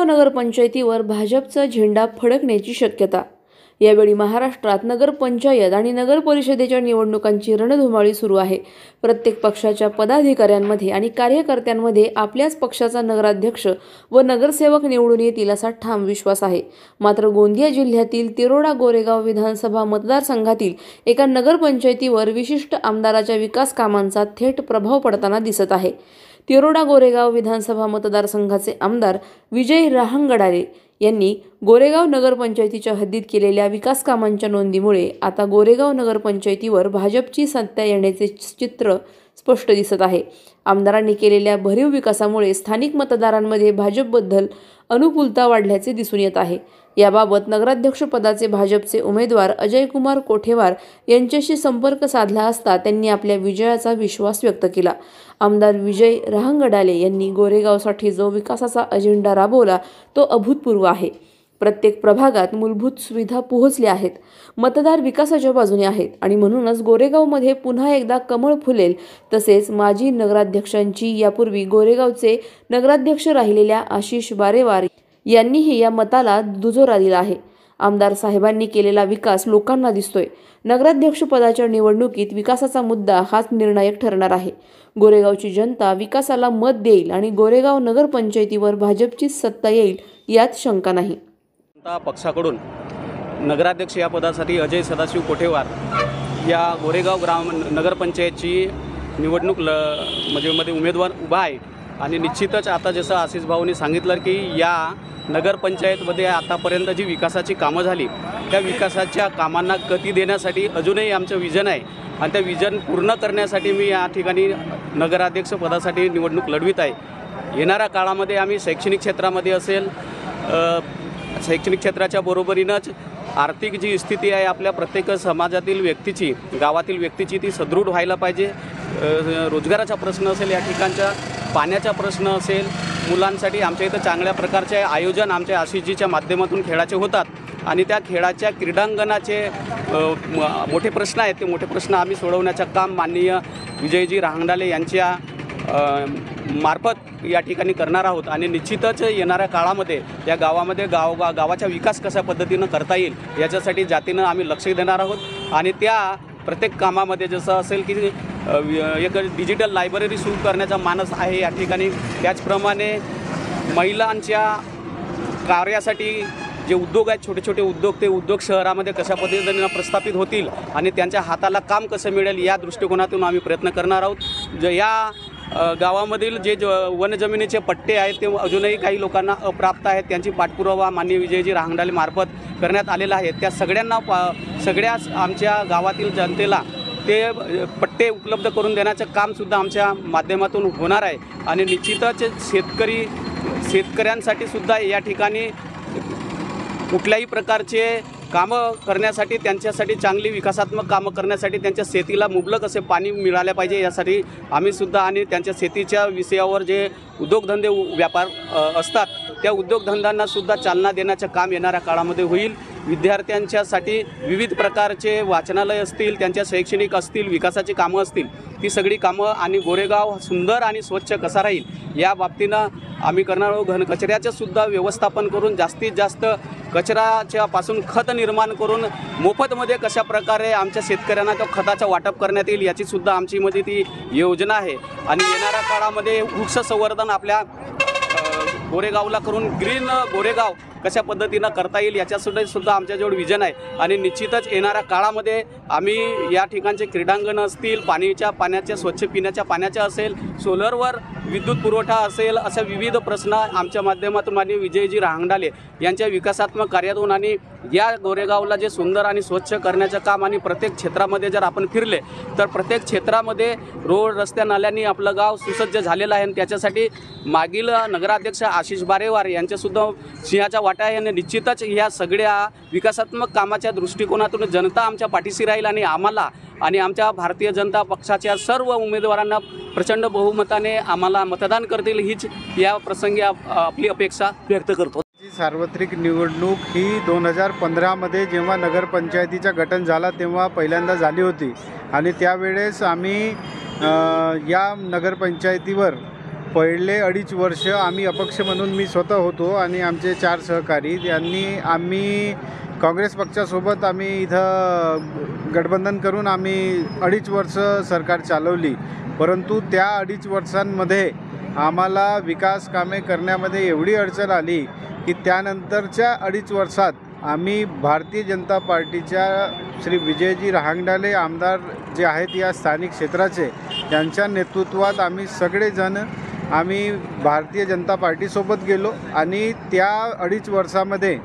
गोरेगाव नगरपंचायतीवर भाजपचा झेंडा फडकण्याची शक्यता। यावेळी महाराष्ट्रात नगरपंचायत आणि नगर परिषदेच्या निवडणुकांची रणधुमाळी सुरू आहे। प्रत्येक पक्षाच्या पदाधिकाऱ्यांमध्ये आणि कार्यकर्त्यांमध्ये आपल्याच पक्षाचा नगराध्यक्ष व नगरसेवक निवडून येतील असा ठाम विश्वास आहे। मात्र गोंदिया जिल्ह्यातील तिरोडा गोरेगाव विधानसभा मतदारसंघातील एका नगरपंचायतीवर विशिष्ट आमदाराच्या विकास कामांचा थेट प्रभाव पडताना दिसत आहे। तिरोडा गोरेगाव विधानसभा मतदारसंघाचे आमदार विजय रहांगडाले यांनी गोरेगाव नगरपंचायतीच्या हद्दीत केलेल्या विकास कामांच्या नोंदीमुळे आता गोरेगाव नगरपंचायतीवर भाजपची सत्ता येण्याचे चित्र स्पष्ट दिसत आहे। आमदारांनी केलेल्या भरीव विकासामुळे स्थानिक मतदारांमध्ये भाजपबद्दल अनुकूलता वाढल्याचे दिसून येत आहे। याबाबत नगराध्यक्ष पदाचे भाजपचे उमेदवार अजयकुमार कोठेवार यांच्याशी संपर्क साधला असता त्यांनी आपल्या विजयाचा विश्वास व्यक्त केला। आमदार विजय रहांगडाले यांनी गोरेगावसाठी जो विकासाचा अजेंडा राबवला तो अभूतपूर्व आहे। प्रत्येक प्रभागात मूलभूत सुविधा पोहोचल्या आहेत। मतदार विकासाच्या बाजूने आहेत आणि म्हणूनच गोरेगावमध्ये पुन्हा एकदा कमळ फुलेल। तसेच माजी नगराध्यक्षांची यापूर्वी गोरेगावचे नगराध्यक्ष राहिलेल्या आशिष बारेवार यांनीही या मताला दुजोरा दिला आहे। आमदार साहेबांनी केलेला विकास लोकांना दिसतोय। नगराध्यक्ष पदाच्या निवडणुकीत विकासाचा मुद्दा हाच निर्णायक ठरणार आहे। गोरेगावची जनता विकासाला मत देईल आणि गोरेगाव नगरपंचायतीवर भाजपची सत्ता येईल यात शंका नाही। पक्षाकडून नगराध्यक्ष या पदासाठी अजय सदाशिव कोठेवार या गोरेगाव नगरपंचायतची निवडणूक मध्ये उमेदवार उभा आहे आणि निश्चितच आता जसं आशिष भाऊंनी सांगितलं की या नगरपंचायतमध्ये आतापर्यंत जी विकासाची कामं झाली त्या विकासाच्या कामांना गती देण्यासाठी अजूनही आमचं विजन आहे आणि त्या विजन पूर्ण करण्यासाठी मी या ठिकाणी नगराध्यक्ष पदासाठी निवडणूक लढवित आहे। येणाऱ्या काळामध्ये आम्ही शैक्षणिक क्षेत्रामध्ये असेल, शैक्षणिक क्षेत्राच्या बरोबरीनंच आर्थिक जी स्थिती आहे आपल्या प्रत्येक समाजातील व्यक्तीची, गावातील व्यक्तीची ती सदृढ व्हायला पाहिजे। रोजगाराचा प्रश्न असेल, या ठिकाणचा पाण्याचा प्रश्न असेल, मुलांसाठी आमच्या इथं चांगल्या प्रकारचे आयोजन आमच्या आशिषजीच्या माध्यमातून खेळाचे होतात आणि त्या खेळाच्या क्रीडांगणाचे मोठे प्रश्न आहेत, ते मोठे प्रश्न आम्ही सोडवण्याचं काम माननीय विजयजी रहांगडाले यांच्या मार्फत या ठिकाणी करणार आहोत आणि निश्चितच येणाऱ्या काळामध्ये या गावामध्ये गावाचा विकास कशा पद्धतीनं करता येईल याच्यासाठी जातीनं आम्ही लक्ष देणार आहोत आणि त्या प्रत्येक कामामध्ये जसं असेल की एक डिजिटल लायब्ररी सुरू करण्याचा मानस आहे या ठिकाणी। त्याचप्रमाणे महिलांच्या कार्यासाठी जे उद्योग आहेत, छोटे छोटे उद्योग, ते उद्योग शहरामध्ये कशा पद्धतीने प्रस्थापित होतील आणि त्यांच्या हाताला काम कसं मिळेल या दृष्टिकोनातून आम्ही प्रयत्न करणार आहोत। या गावामधील जे वनजमिनीचे पट्टे आहेत ते अजूनही काही लोकांना अप्राप्त आहेत, त्यांची पाठपुरावा माननीय विजयजी रहांगडाले मार्फत करण्यात आलेला आहे। त्या सगळ्याच आमच्या गावातील जनतेला ते पट्टे उपलब्ध करून देण्याचं कामसुद्धा आमच्या माध्यमातून होणार आहे आणि निश्चितच शेतकऱ्यांसाठी सुद्धा या ठिकाणी कुठल्याही प्रकारचे कामं करण्यासाठी, त्यांच्यासाठी चांगली विकासात्मक कामं करण्यासाठी त्यांच्या शेतीला मुबलक असे पाणी मिळाले पाहिजे यासाठी आम्ही सुद्धा आणि त्यांच्या शेतीच्या विषयावर जे उद्योगधंदे व्यापार असतात त्या उद्योगधंद्यांना सुद्धा चालना देण्याचं काम येणाऱ्या काळामध्ये होईल। विद्यार्थ्यांच्यासाठी विविध प्रकारचे वाचनालय असतील, त्यांच्या शैक्षणिक असतील, विकासाची कामं असतील, ती सगळी कामं आणि गोरेगाव सुंदर आणि स्वच्छ कसा राहील या बाबतीनं आम्ही करणार आहोत। घनकचऱ्याचं सुद्धा व्यवस्थापन करून जास्तीत जास्त कचऱ्याच्या पासून खत निर्माण करून मोफतमध्ये कशा प्रकारे आमच्या शेतकऱ्यांना तो खताचं वाटप करण्यात येईल याची सुद्धा आमची मध्ये ती योजना आहे आणि येणाऱ्या काळामध्ये वृक्ष संवर्धन आपल्या गोरेगावला करून ग्रीन गोरेगाव कशा पद्धतीनं करता येईल याच्यासुद्धा आमच्याजवळ विजन आहे आणि निश्चितच येणाऱ्या काळामध्ये आम्ही या ठिकाणचे क्रीडांगण असतील, पाण्याच्या स्वच्छ पिण्याच्या पाण्याच्या असेल, सोलरवर विद्युत पुरवठा असेल, अशा विविध प्रश्न आमच्या माध्यमातून माननीय विजयजी रहांगडाले यांच्या विकासात्मक कार्यातून आणि या गोरेगावला जे सुंदर आणि स्वच्छ करण्याचं काम आणि प्रत्येक क्षेत्रामध्ये जर आपण फिरले तर प्रत्येक क्षेत्रामध्ये रोड, रस्त्या, नाल्यांनी आपलं गाव सुसज्ज झालेलं आहे आणि त्याच्यासाठी मागील नगराध्यक्ष आशिष बारेवार यांच्यासुद्धा सिंहाचा वाटा आहे आणि निश्चितच या सगळ्या विकासात्मक कामाच्या दृष्टिकोनातून जनता आमच्या पाठीशी राहील आणि आम्हाला आणि आमच्या भारतीय जनता पक्षाच्या सर्व उमेदवारांना प्रचंड बहुमताने आम्हाला मतदान करतील हीच या प्रसंगी आपली अपेक्षा व्यक्त करतो। सार्वत्रिक निवडणूक ही 2015 मध्ये जेव्हा नगरपंचायतीचा गठन झाला तेव्हा पहिल्यांदा झाली होती आणि त्यावेळेस आम्ही या नगरपंचायतीवर पहिले 2.5 वर्ष आम्ही अपक्ष म्हणून मी स्वतः होतो आणि आमचे 4 सहकारी आम्ही काँग्रेस पक्षासोबत आम्ही इथं गठबंधन करून आम्ही 2.5 वर्ष सरकार चालवली. परंतु त्या 2.5 वर्षांमध्ये आम्हाला विकास कामे करण्यामध्ये एवढी अडचण आली की त्यानंतरच्या 2.5 वर्षात आम्ही भारतीय जनता पार्टीच्या श्री विजयजी रहांगडाले आमदार जे आहेत या स्थानिक क्षेत्राचे, त्यांच्या नेतृत्वात आम्ही सगळेजण भारतीय जनता पार्टीसोबत गेलो आणि त्या 2.5 वर्षामध्ये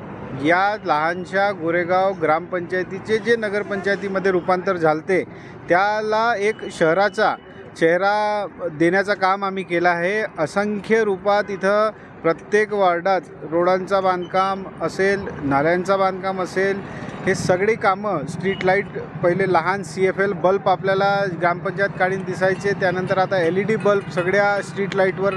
या लहानशा गोरेगाव ग्रामपंचायतीचे जे नगरपंचायतीमध्ये रूपांतर झालते त्याला एक शहराचा चेहरा देण्याचं काम आम्ही केलं आहे. असंख्य रूपात इथं प्रत्येक वार्डात रोडांचा बांधकाम असेल, नाल्यांचा बांधकाम असेल, हे सगळी कामं, स्ट्रीट लाईट, पहिले लहान CFL बल्ब आपल्याला ग्रामपंचायत काढून दिसायचे, त्यानंतर आता LED बल्ब सगळ्या स्ट्रीट लाईटवर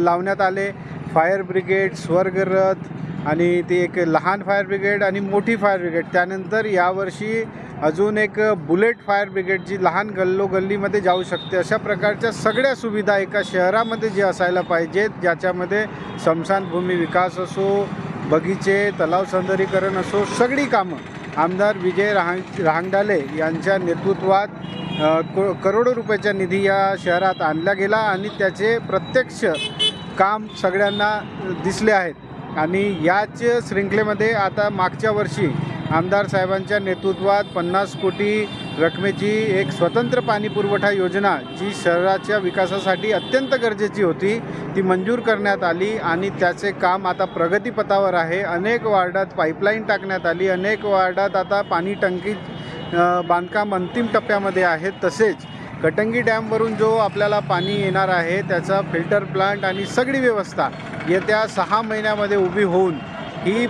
लावण्यात आले. फायर ब्रिगेड, स्वर्गरथ आणि ते एक लहान फायर ब्रिगेड आणि मोठी फायर ब्रिगेड, त्यानंतर यावर्षी अजून एक बुलेट फायर ब्रिगेड जी लहान गल्लीमध्ये जाऊ शकते. अशा प्रकारच्या सगळ्या सुविधा एका शहरामध्ये जे असायला पाहिजेत, ज्याच्यामध्ये स्मशानभूमी विकास असो, बगीचे, तलाव सौंदर्यीकरण असो, सगळी कामं आमदार विजय रहांगडाले यांच्या नेतृत्वात करोडो रुपयाचा निधी या शहरात आणला गेला आणि त्याचे प्रत्यक्ष काम सगळ्यांना दिसले आहेत. आणि याच शृंखलेमध्ये आता मागच्या वर्षी आमदार साहेबांच्या नेतृत्वात 50 कोटी रकमेची एक स्वतंत्र पाणी पुरवठा योजना जी शहराच्या विकासासाठी अत्यंत गरजेची होती ती मंजूर करण्यात आली आणि त्याचे काम आता प्रगतीपथावर आहे. अनेक वार्डात पाईपलाईन टाकण्यात आली, अनेक वार्डात आता पाणी टंकी बांधकाम अंतिम टप्प्यामध्ये आहेत. तसेच कटंगी डॅमवरून जो आपल्याला पाणी येणार आहे त्याचा फिल्टर प्लांट आणि सगळी व्यवस्था येत्या 6 महिन्यामध्ये उभी होऊन ही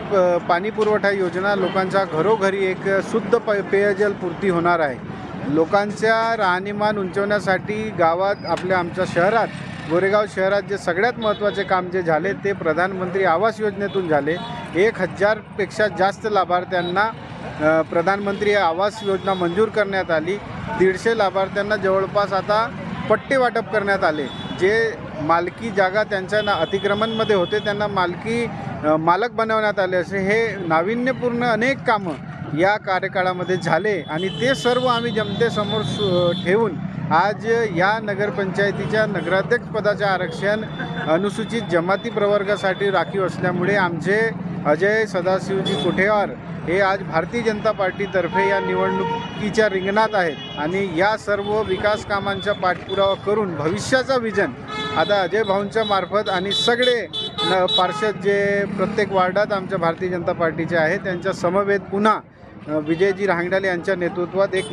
पाणी पुरवठा योजना लोकांच्या घरोघरी एक शुद्ध पेयजल पूर्ती होणार आहे. लोकांच्या राहणीमान उंचवण्यासाठी गावात आमच्या शहरात, गोरेगाव शहरात जे सगळ्यात महत्त्वाचे काम जे झाले ते प्रधानमंत्री आवास योजनेतून झाले. 1000पेक्षा जास्त लाभार्थ्यांना प्रधानमंत्री आवास योजना मंजूर करण्यात आली. 150 लाभार्थ्यांना जवळपास आता पट्टे वाटप करण्यात आले. जे मालकी जागा त्यांच्या अतिक्रमणमध्ये होते त्यांना मालक बनवण्यात आले. असे हे नाविन्यपूर्ण अनेक कामं या कार्यकाळामध्ये झाले आणि ते सर्व आम्ही जनतेसमोर ठेवून आज या नगरपंचायतीच्या नगराध्यक्षपदाचे आरक्षण अनुसूचित जमाती प्रवर्गासाठी राखीव असल्यामुळे आमचे अजय सदाशिवजी कोठेवार हे आज भारतीय जनता पार्टीतर्फे या निवडणुकीच्या रिंगणात आहेत आणि या सर्व विकास कामांचा पाठपुरावा करून भविष्याचा विजन आता अजय भाऊंच्या मार्फत आणि सगळे पार्षद जे प्रत्येक वार्डात आमच्या भारतीय जनता पार्टीचे आहेत त्यांच्या समवेत पुन्हा विजयजी रहांगडाले यांच्या नेतृत्वात एक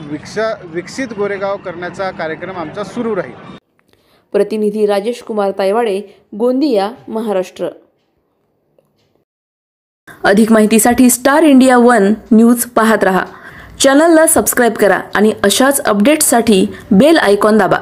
विकसित गोरेगाव करण्याचा कार्यक्रम आमचा सुरू राहील. प्रतिनिधी राजेश कुमार तायवाडे, गोंदिया, महाराष्ट्र. अधिक माहितीसाठी स्टार इंडिया 1 न्यूज पाहत रहा. चॅनलला सबस्क्राईब करा आणि अशाच अपडेट्ससाठी बेल आयकॉन दाबा.